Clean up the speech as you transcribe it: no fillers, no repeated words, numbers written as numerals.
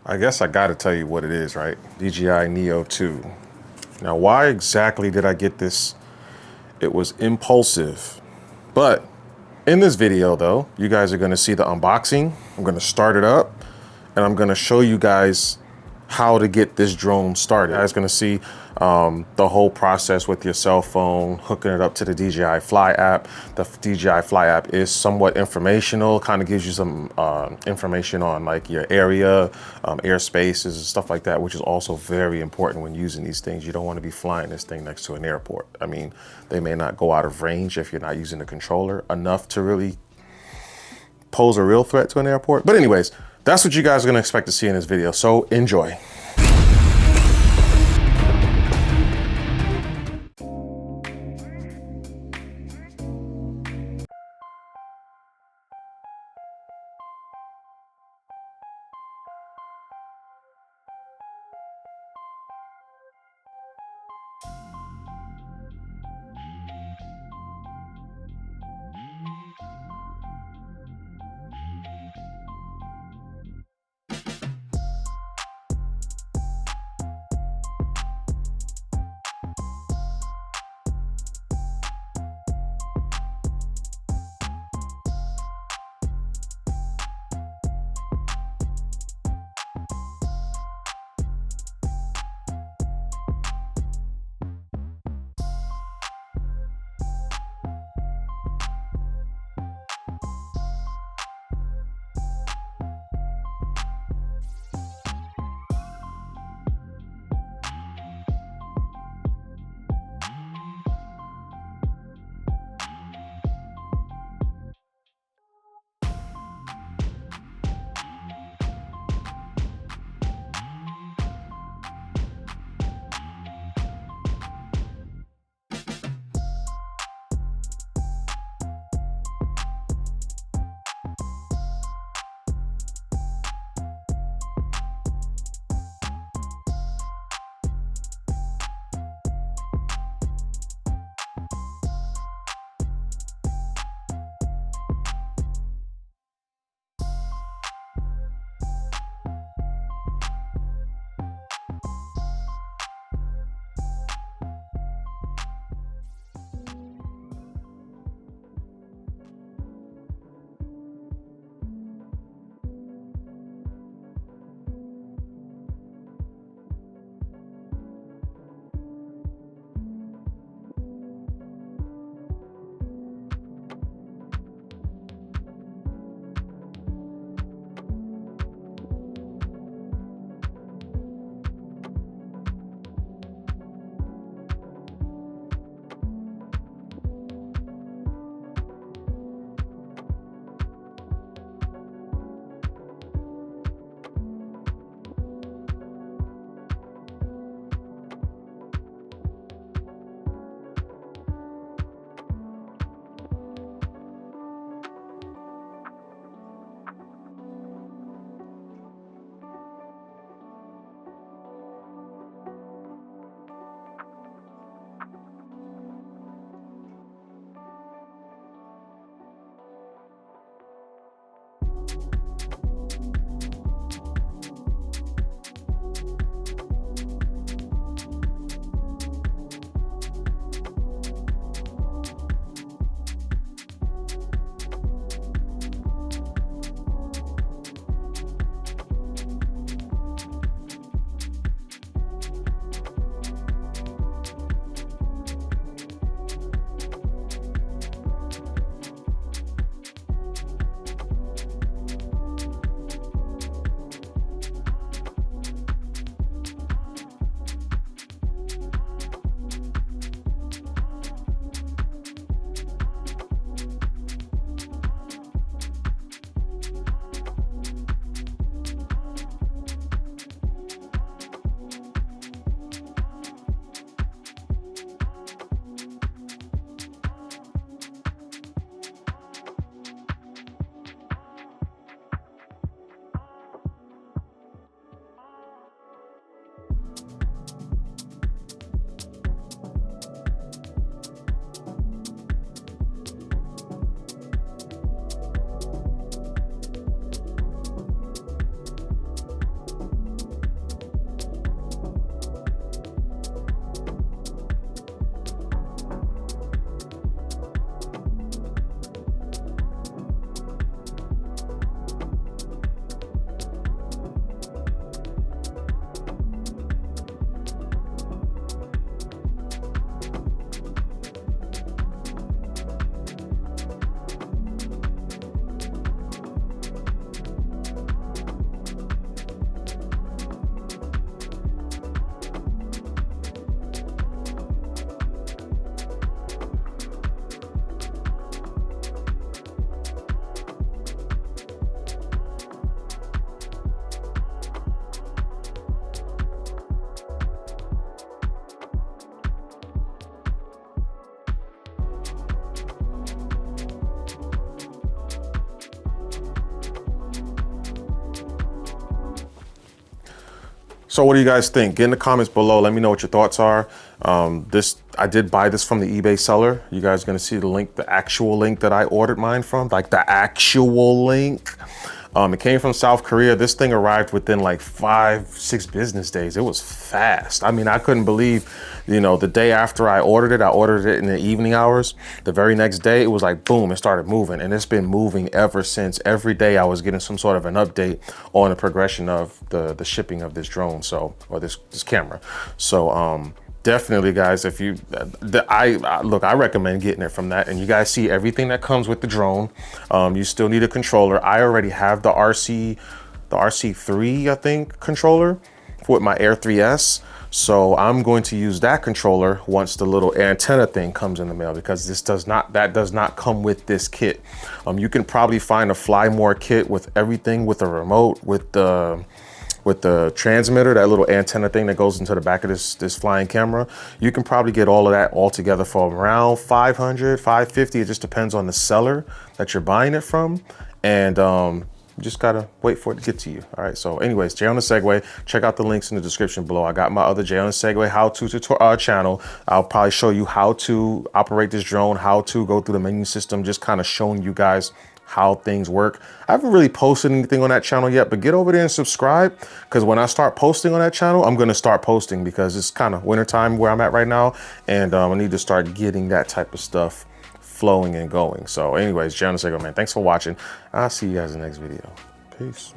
I guess I gotta tell you what it is, right? DJI Neo 2. Now, why exactly did I get this? It was impulsive. But in this video though, you guys are gonna see the unboxing. I'm gonna start it up and I'm gonna show you guys how to get this drone started. You guys gonna see the whole process with your cell phone, hooking it up to the DJI Fly app. The DJI Fly app is somewhat informational, kind of gives you some information on like your area, airspaces and stuff like that, which is also very important when using these things. You don't want to be flying this thing next to an airport. I mean, they may not go out of range if you're not using the controller enough to really pose a real threat to an airport. But anyways, that's what you guys are gonna expect to see in this video, so enjoy. So what do you guys think? Get in the comments below. Let me know what your thoughts are. I did buy this from the eBay seller. You guys are gonna see the link, the actual link that I ordered mine from, like the actual link. It came from South Korea. This thing arrived within like 5-6 business days. It was fast. I mean, I couldn't believe, you know, the day after I ordered it in the evening hours. The very next day, it was like, boom, it started moving. And it's been moving ever since. Every day I was getting some sort of an update on the progression of the shipping of this drone, or this camera. So, definitely, guys, if you, look, I recommend getting it from that. And you guys see everything that comes with the drone. You still need a controller. I already have the RC3, I think, controller with my Air 3S. So I'm going to use that controller once the little antenna thing comes in the mail, because that does not come with this kit. You can probably find a Fly More kit with everything, with a remote, with the transmitter, that little antenna thing that goes into the back of this flying camera. You can probably get all of that all together for around $500, $550. It just depends on the seller that you're buying it from. And you just gotta wait for it to get to you. All right, so anyways, Jonasegway, check out the links in the description below. I got my other Jonasegway how-to tutorial channel. I'll probably show you how to operate this drone, how to go through the menu system, just kind of showing you guys how things work. I haven't really posted anything on that channel yet, but get over there and subscribe, because when I start posting on that channel, I'm gonna start posting, because it's kind of wintertime where I'm at right now, and I need to start getting that type of stuff flowing and going. So anyways, Jonasegway, man, thanks for watching. I'll see you guys in the next video. Peace.